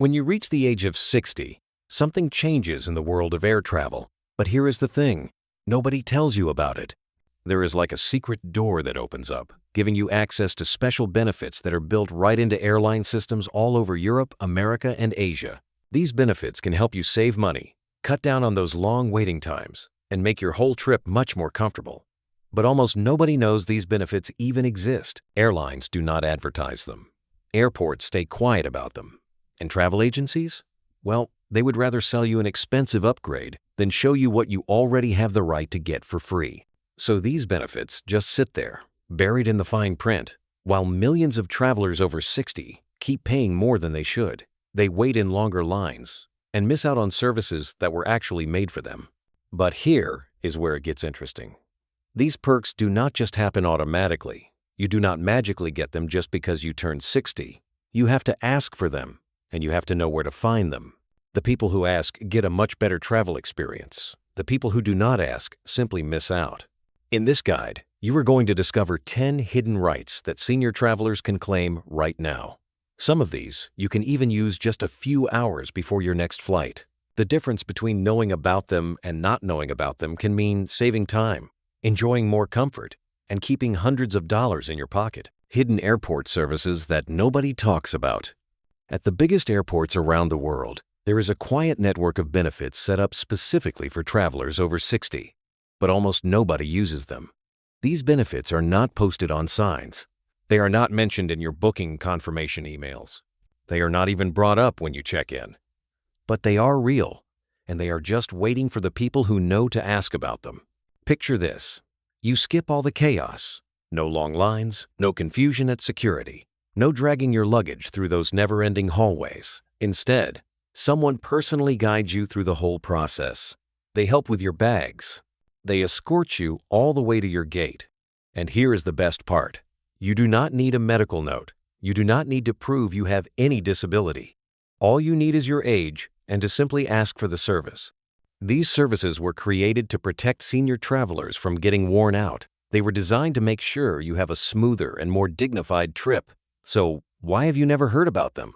When you reach the age of 60, something changes in the world of air travel. But here is the thing, nobody tells you about it. There is like a secret door that opens up, giving you access to special benefits that are built right into airline systems all over Europe, America, and Asia. These benefits can help you save money, cut down on those long waiting times, and make your whole trip much more comfortable. But almost nobody knows these benefits even exist. Airlines do not advertise them. Airports stay quiet about them. And travel agencies? Well, they would rather sell you an expensive upgrade than show you what you already have the right to get for free. So these benefits just sit there, buried in the fine print, while millions of travelers over 60 keep paying more than they should. They wait in longer lines and miss out on services that were actually made for them. But here is where it gets interesting. These perks do not just happen automatically. You do not magically get them just because you turned 60. You have to ask for them, and you have to know where to find them. The people who ask get a much better travel experience. The people who do not ask simply miss out. In this guide, you are going to discover 10 hidden rights that senior travelers can claim right now. Some of these you can even use just a few hours before your next flight. The difference between knowing about them and not knowing about them can mean saving time, enjoying more comfort, and keeping hundreds of dollars in your pocket. Hidden airport services that nobody talks about. At the biggest airports around the world, there is a quiet network of benefits set up specifically for travelers over 60, but almost nobody uses them. These benefits are not posted on signs. They are not mentioned in your booking confirmation emails. They are not even brought up when you check in. But they are real, and they are just waiting for the people who know to ask about them. Picture this. You skip all the chaos. No long lines, no confusion at security, no dragging your luggage through those never-ending hallways. Instead, someone personally guides you through the whole process. They help with your bags. They escort you all the way to your gate. And here is the best part. You do not need a medical note. You do not need to prove you have any disability. All you need is your age and to simply ask for the service. These services were created to protect senior travelers from getting worn out. They were designed to make sure you have a smoother and more dignified trip. So why have you never heard about them?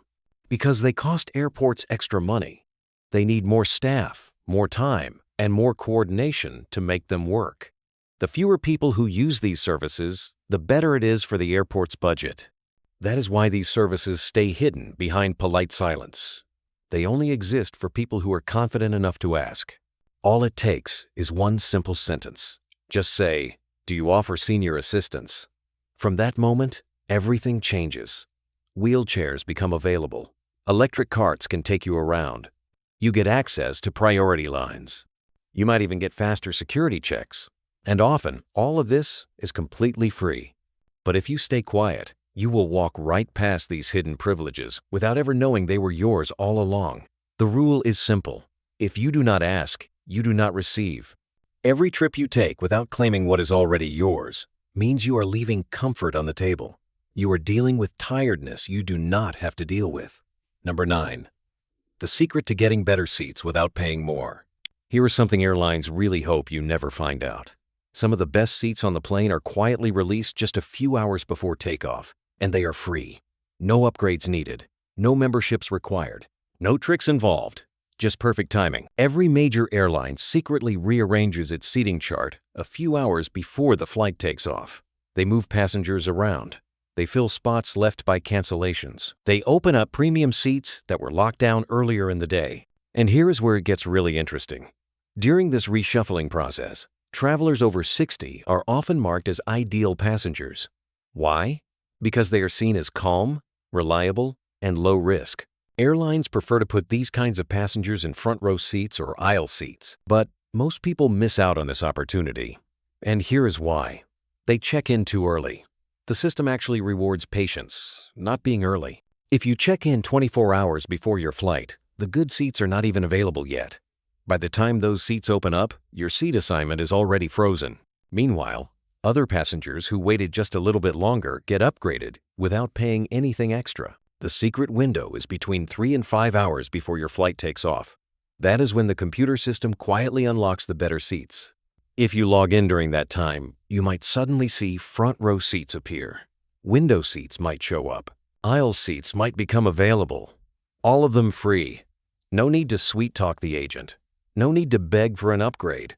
Because they cost airports extra money. They need more staff, more time, and more coordination to make them work. The fewer people who use these services, the better it is for the airport's budget. That is why these services stay hidden behind polite silence. They only exist for people who are confident enough to ask. All it takes is one simple sentence. Just say, "Do you offer senior assistance?" From that moment, everything changes. Wheelchairs become available. Electric carts can take you around. You get access to priority lines. You might even get faster security checks. And often, all of this is completely free. But if you stay quiet, you will walk right past these hidden privileges without ever knowing they were yours all along. The rule is simple. If you do not ask, you do not receive. Every trip you take without claiming what is already yours means you are leaving comfort on the table. You are dealing with tiredness you do not have to deal with. Number 9. The secret to getting better seats without paying more. Here is something airlines really hope you never find out. Some of the best seats on the plane are quietly released just a few hours before takeoff, and they are free. No upgrades needed, no memberships required, no tricks involved, just perfect timing. Every major airline secretly rearranges its seating chart a few hours before the flight takes off. They move passengers around. They fill spots left by cancellations. They open up premium seats that were locked down earlier in the day. And here is where it gets really interesting. During this reshuffling process, travelers over 60 are often marked as ideal passengers. Why? Because they are seen as calm, reliable, and low risk. Airlines prefer to put these kinds of passengers in front row seats or aisle seats, but most people miss out on this opportunity. And here is why. They check in too early. The system actually rewards patience, not being early. If you check in 24 hours before your flight, the good seats are not even available yet. By the time those seats open up, your seat assignment is already frozen. Meanwhile, other passengers who waited just a little bit longer get upgraded without paying anything extra. The secret window is between 3 and 5 hours before your flight takes off. That is when the computer system quietly unlocks the better seats. If you log in during that time, you might suddenly see front row seats appear. Window seats might show up. Aisle seats might become available. All of them free. No need to sweet-talk the agent. No need to beg for an upgrade.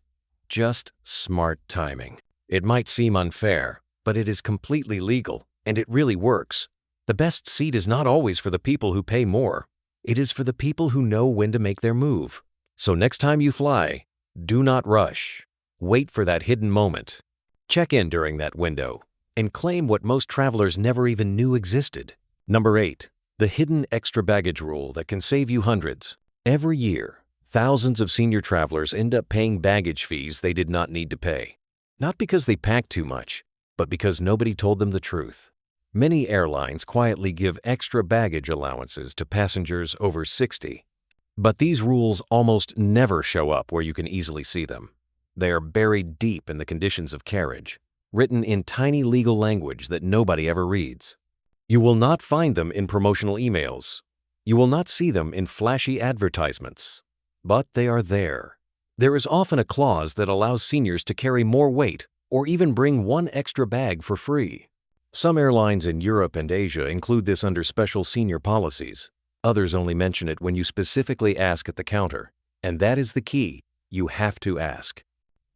Just smart timing. It might seem unfair, but it is completely legal, and it really works. The best seat is not always for the people who pay more. It is for the people who know when to make their move. So next time you fly, do not rush. Wait for that hidden moment. Check in during that window and claim what most travelers never even knew existed. Number 8. The hidden extra baggage rule that can save you hundreds. Every year, thousands of senior travelers end up paying baggage fees they did not need to pay. Not because they packed too much, but because nobody told them the truth. Many airlines quietly give extra baggage allowances to passengers over 60. But these rules almost never show up where you can easily see them. They are buried deep in the conditions of carriage, written in tiny legal language that nobody ever reads. You will not find them in promotional emails. You will not see them in flashy advertisements. But they are there. There is often a clause that allows seniors to carry more weight or even bring one extra bag for free. Some airlines in Europe and Asia include this under special senior policies. Others only mention it when you specifically ask at the counter. And that is the key. You have to ask.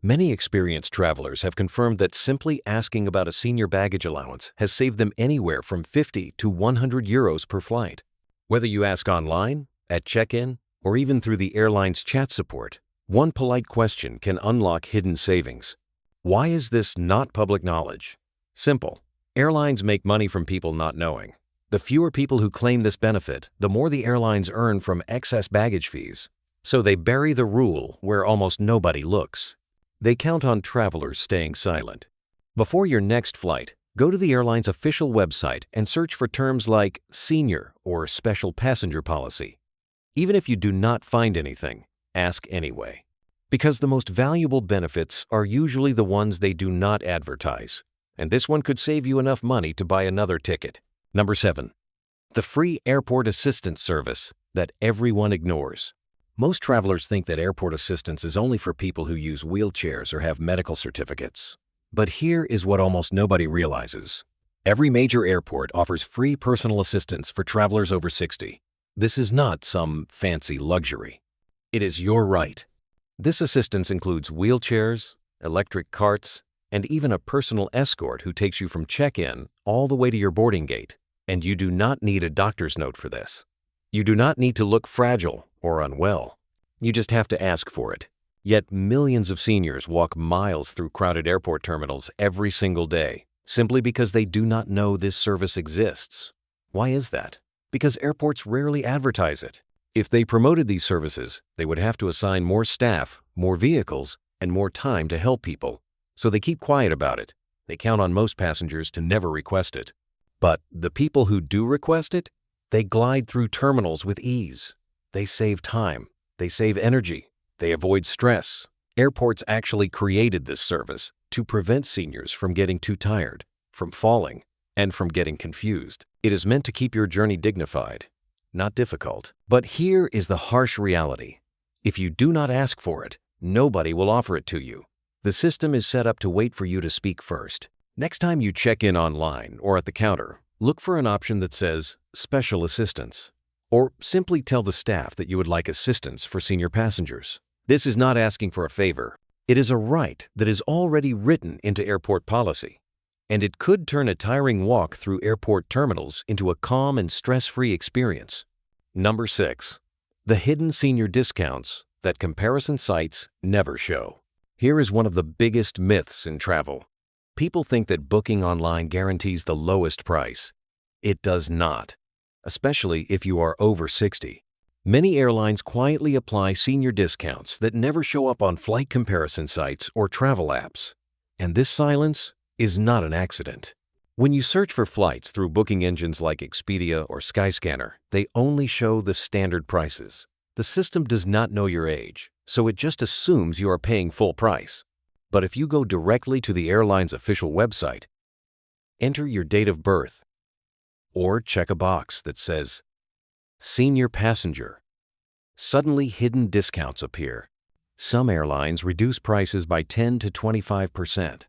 Many experienced travelers have confirmed that simply asking about a senior baggage allowance has saved them anywhere from 50 to 100 euros per flight. Whether you ask online, at check-in, or even through the airline's chat support, one polite question can unlock hidden savings. Why is this not public knowledge? Simple. Airlines make money from people not knowing. The fewer people who claim this benefit, the more the airlines earn from excess baggage fees. So they bury the rule where almost nobody looks. They count on travelers staying silent. Before your next flight, go to the airline's official website and search for terms like senior or special passenger policy. Even if you do not find anything, ask anyway. Because the most valuable benefits are usually the ones they do not advertise. And this one could save you enough money to buy another ticket. Number 7. The free airport assistance service that everyone ignores. Most travelers think that airport assistance is only for people who use wheelchairs or have medical certificates. But here is what almost nobody realizes. Every major airport offers free personal assistance for travelers over 60. This is not some fancy luxury. It is your right. This assistance includes wheelchairs, electric carts, and even a personal escort who takes you from check-in all the way to your boarding gate. And you do not need a doctor's note for this. You do not need to look fragile or unwell. You just have to ask for it. Yet millions of seniors walk miles through crowded airport terminals every single day, simply because they do not know this service exists. Why is that? Because airports rarely advertise it. If they promoted these services, they would have to assign more staff, more vehicles, and more time to help people. So they keep quiet about it. They count on most passengers to never request it. But the people who do request it, they glide through terminals with ease. They save time. They save energy. They avoid stress. Airports actually created this service to prevent seniors from getting too tired, from falling, and from getting confused. It is meant to keep your journey dignified, not difficult. But here is the harsh reality. If you do not ask for it, nobody will offer it to you. The system is set up to wait for you to speak first. Next time you check in online or at the counter, look for an option that says Special Assistance, or simply tell the staff that you would like assistance for senior passengers. This is not asking for a favor. It is a right that is already written into airport policy, and it could turn a tiring walk through airport terminals into a calm and stress-free experience. Number 6. The hidden senior discounts that comparison sites never show. Here is one of the biggest myths in travel. People think that booking online guarantees the lowest price. It does not, especially if you are over 60. Many airlines quietly apply senior discounts that never show up on flight comparison sites or travel apps. And this silence is not an accident. When you search for flights through booking engines like Expedia or Skyscanner, they only show the standard prices. The system does not know your age, so it just assumes you are paying full price. But if you go directly to the airline's official website, enter your date of birth, or check a box that says Senior Passenger, suddenly hidden discounts appear. Some airlines reduce prices by 10 to 25%.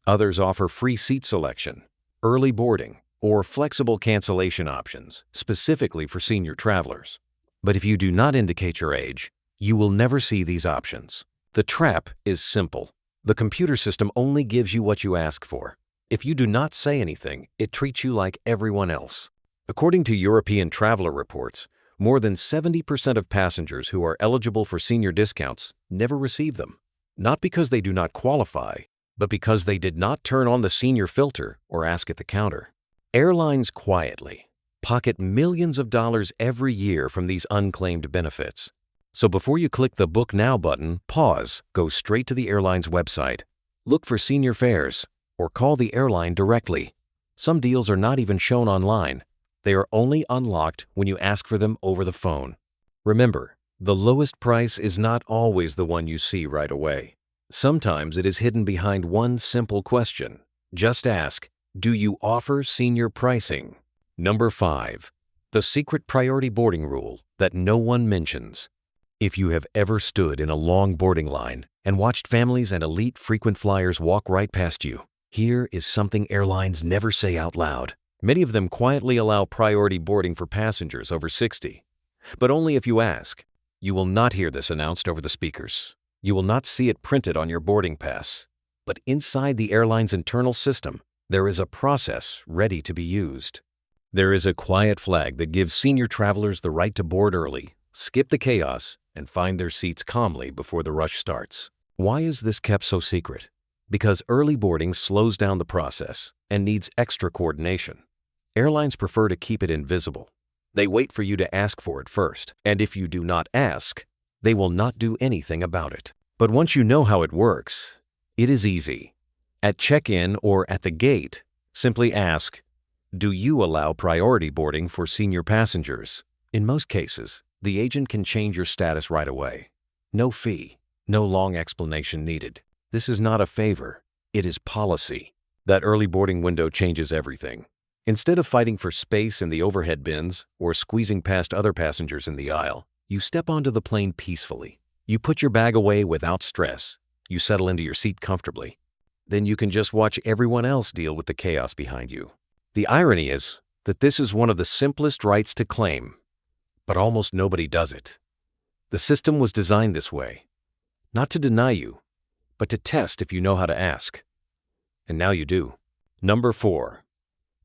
Others offer free seat selection, early boarding, or flexible cancellation options, specifically for senior travelers. But if you do not indicate your age, you will never see these options. The trap is simple. The computer system only gives you what you ask for. If you do not say anything, it treats you like everyone else. According to European traveler reports, more than 70% of passengers who are eligible for senior discounts never receive them. Not because they do not qualify, but because they did not turn on the senior filter or ask at the counter. Airlines quietly pocket millions of dollars every year from these unclaimed benefits. So before you click the Book Now button, pause, go straight to the airline's website, look for senior fares, or call the airline directly. Some deals are not even shown online. They are only unlocked when you ask for them over the phone. Remember, the lowest price is not always the one you see right away. Sometimes it is hidden behind one simple question. Just ask, do you offer senior pricing? Number 5. The secret priority boarding rule that no one mentions. If you have ever stood in a long boarding line and watched families and elite frequent flyers walk right past you, here is something airlines never say out loud. Many of them quietly allow priority boarding for passengers over 60. But only if you ask. You will not hear this announced over the speakers. You will not see it printed on your boarding pass. But inside the airline's internal system, there is a process ready to be used. There is a quiet flag that gives senior travelers the right to board early, skip the chaos, and find their seats calmly before the rush starts. Why is this kept so secret? Because early boarding slows down the process and needs extra coordination. Airlines prefer to keep it invisible. They wait for you to ask for it first, and if you do not ask, they will not do anything about it. But once you know how it works, it is easy. At check-in or at the gate, simply ask, do you allow priority boarding for senior passengers? In most cases, the agent can change your status right away. No fee, no long explanation needed. This is not a favor, it is policy. That early boarding window changes everything. Instead of fighting for space in the overhead bins or squeezing past other passengers in the aisle, you step onto the plane peacefully. You put your bag away without stress. You settle into your seat comfortably. Then you can just watch everyone else deal with the chaos behind you. The irony is that this is one of the simplest rights to claim, but almost nobody does it. The system was designed this way, not to deny you, but to test if you know how to ask. And now you do. Number 4.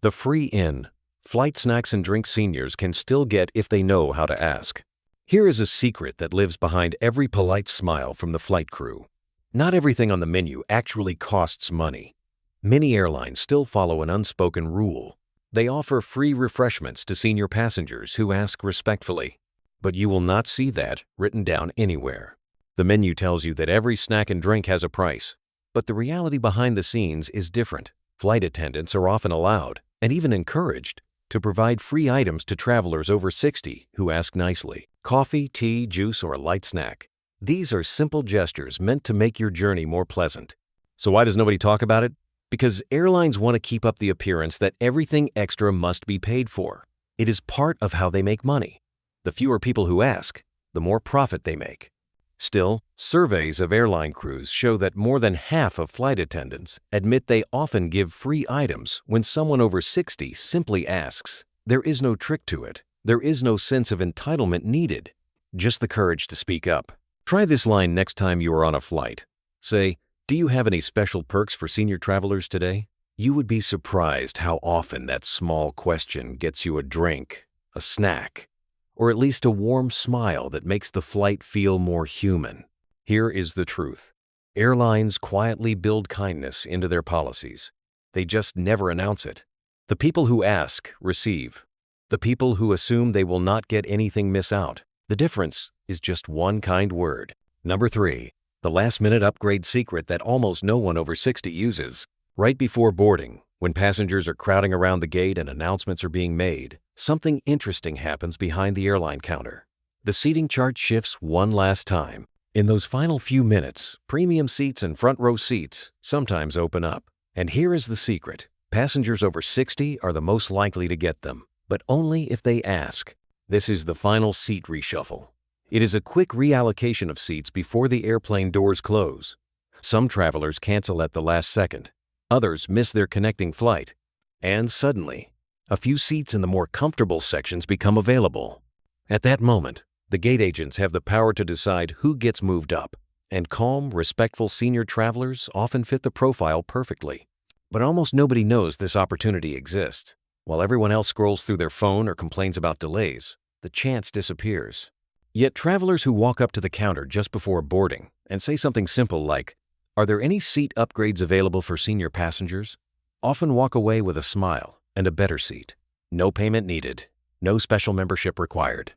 The free in. Flight snacks and drinks seniors can still get if they know how to ask. Here is a secret that lives behind every polite smile from the flight crew. Not everything on the menu actually costs money. Many airlines still follow an unspoken rule. They offer free refreshments to senior passengers who ask respectfully. But you will not see that written down anywhere. The menu tells you that every snack and drink has a price, but the reality behind the scenes is different. Flight attendants are often allowed, and even encouraged, to provide free items to travelers over 60 who ask nicely. Coffee, tea, juice, or a light snack. These are simple gestures meant to make your journey more pleasant. So why does nobody talk about it? Because airlines want to keep up the appearance that everything extra must be paid for. It is part of how they make money. The fewer people who ask, the more profit they make. Still, surveys of airline crews show that more than half of flight attendants admit they often give free items when someone over 60 simply asks. There is no trick to it. There is no sense of entitlement needed. Just the courage to speak up. Try this line next time you are on a flight. Say, do you have any special perks for senior travelers today? You would be surprised how often that small question gets you a drink, a snack, or at least a warm smile that makes the flight feel more human. Here is the truth. Airlines quietly build kindness into their policies. They just never announce it. The people who ask, receive. The people who assume they will not get anything miss out. The difference is just one kind word. Number 3. The last-minute upgrade secret that almost no one over 60 uses. Right before boarding, when passengers are crowding around the gate and announcements are being made, something interesting happens behind the airline counter. The seating chart shifts one last time. In those final few minutes, premium seats and front row seats sometimes open up. And here is the secret. Passengers over 60 are the most likely to get them, but only if they ask. This is the final seat reshuffle. It is a quick reallocation of seats before the airplane doors close. Some travelers cancel at the last second. Others miss their connecting flight. And suddenly, a few seats in the more comfortable sections become available. At that moment, The gate agents have the power to decide who gets moved up, and calm, respectful senior travelers often fit the profile perfectly. But almost nobody knows this opportunity exists. While everyone else scrolls through their phone or complains about delays, the chance disappears. Yet travelers who walk up to the counter just before boarding and say something simple like, "Are there any seat upgrades available for senior passengers?" often walk away with a smile and a better seat. No payment needed. No special membership required.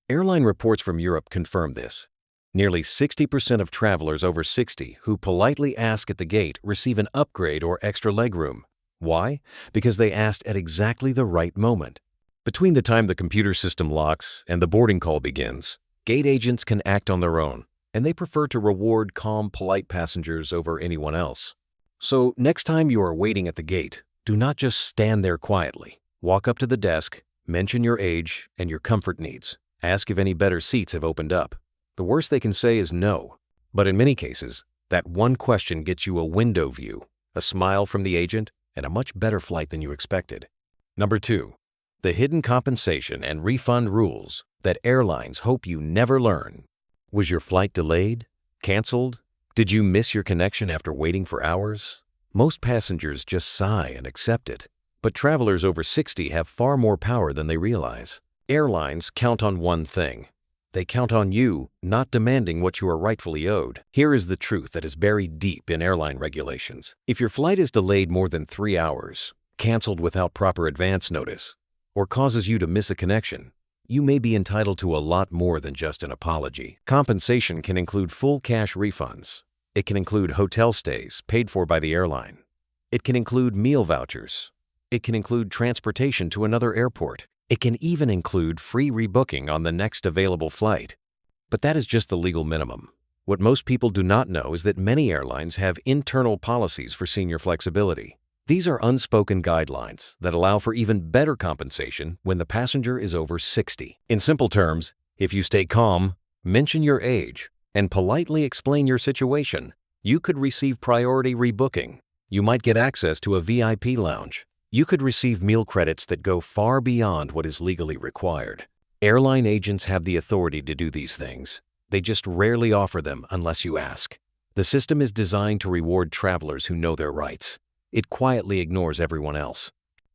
Airline reports from Europe confirm this. Nearly 60% of travelers over 60 who politely ask at the gate receive an upgrade or extra legroom. Why? Because they asked at exactly the right moment. Between the time the computer system locks and the boarding call begins, gate agents can act on their own, and they prefer to reward calm, polite passengers over anyone else. So next time you are waiting at the gate, do not just stand there quietly. Walk up to the desk, mention your age and your comfort needs. Ask if any better seats have opened up. The worst they can say is no. But in many cases, that one question gets you a window view, a smile from the agent, and a much better flight than you expected. Number 2. The hidden compensation and refund rules that airlines hope you never learn. Was your flight delayed? Canceled? Did you miss your connection after waiting for hours? Most passengers just sigh and accept it. But travelers over 60 have far more power than they realize. Airlines count on one thing. They count on you not demanding what you are rightfully owed. Here is the truth that is buried deep in airline regulations. If your flight is delayed more than 3 hours, canceled without proper advance notice, or causes you to miss a connection, you may be entitled to a lot more than just an apology. Compensation can include full cash refunds. It can include hotel stays paid for by the airline. It can include meal vouchers. It can include transportation to another airport. It can even include free rebooking on the next available flight. But that is just the legal minimum. What most people do not know is that many airlines have internal policies for senior flexibility. These are unspoken guidelines that allow for even better compensation when the passenger is over 60. In simple terms, if you stay calm, mention your age, and politely explain your situation, you could receive priority rebooking. You might get access to a VIP lounge. You could receive meal credits that go far beyond what is legally required. Airline agents have the authority to do these things. They just rarely offer them unless you ask. The system is designed to reward travelers who know their rights. It quietly ignores everyone else.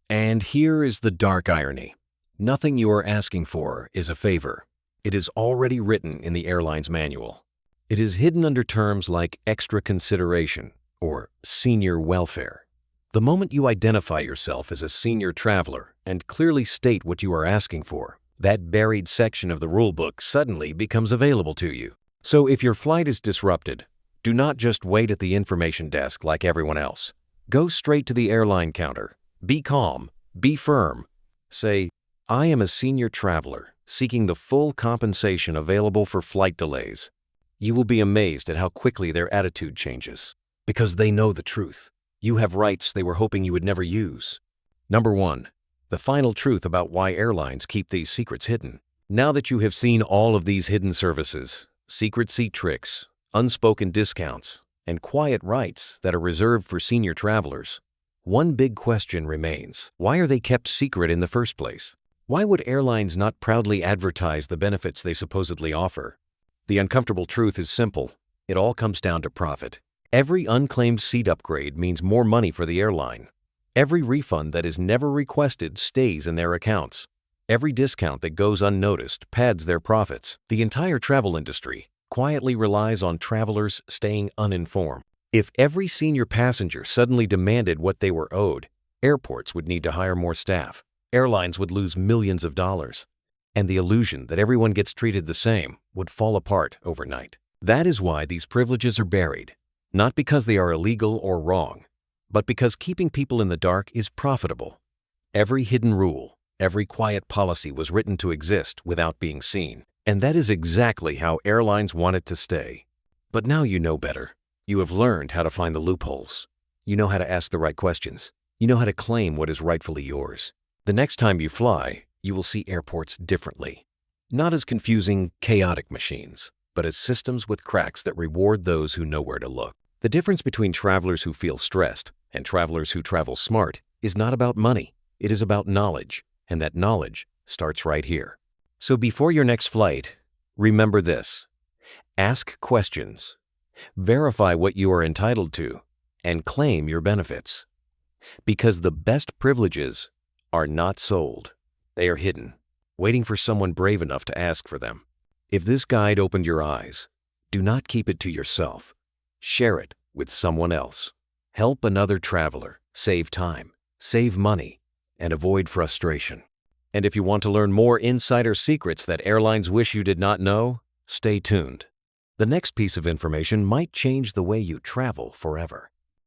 And here is the dark irony. Nothing you are asking for is a favor. It is already written in the airline's manual. It is hidden under terms like extra consideration or senior welfare. The moment you identify yourself as a senior traveler and clearly state what you are asking for, that buried section of the rulebook suddenly becomes available to you. So if your flight is disrupted, do not just wait at the information desk like everyone else. Go straight to the airline counter. Be calm. Be firm. Say, "I am a senior traveler seeking the full compensation available for flight delays." You will be amazed at how quickly their attitude changes, because they know the truth. You have rights they were hoping you would never use. Number 1. The final truth about why airlines keep these secrets hidden. Now that you have seen all of these hidden services, secret seat tricks, unspoken discounts, and quiet rights that are reserved for senior travelers, one big question remains. Why are they kept secret in the first place? Why would airlines not proudly advertise the benefits they supposedly offer? The uncomfortable truth is simple. It all comes down to profit. Every unclaimed seat upgrade means more money for the airline. Every refund that is never requested stays in their accounts. Every discount that goes unnoticed pads their profits. The entire travel industry quietly relies on travelers staying uninformed. If every senior passenger suddenly demanded what they were owed, airports would need to hire more staff. Airlines would lose millions of dollars. And the illusion that everyone gets treated the same would fall apart overnight. That is why these privileges are buried. Not because they are illegal or wrong, but because keeping people in the dark is profitable. Every hidden rule, every quiet policy was written to exist without being seen. And that is exactly how airlines want it to stay. But now you know better. You have learned how to find the loopholes. You know how to ask the right questions. You know how to claim what is rightfully yours. The next time you fly, you will see airports differently. Not as confusing, chaotic machines, but as systems with cracks that reward those who know where to look. The difference between travelers who feel stressed and travelers who travel smart is not about money. It is about knowledge, and that knowledge starts right here. So before your next flight, Remember this: ask questions, verify what you are entitled to, and claim your benefits. Because the best privileges are not sold. They are hidden, waiting for someone brave enough to ask for them. If this guide opened your eyes, do not keep it to yourself. Share it with someone else. Help another traveler save time, save money, and avoid frustration. And if you want to learn more insider secrets that airlines wish you did not know, stay tuned. The next piece of information might change the way you travel forever.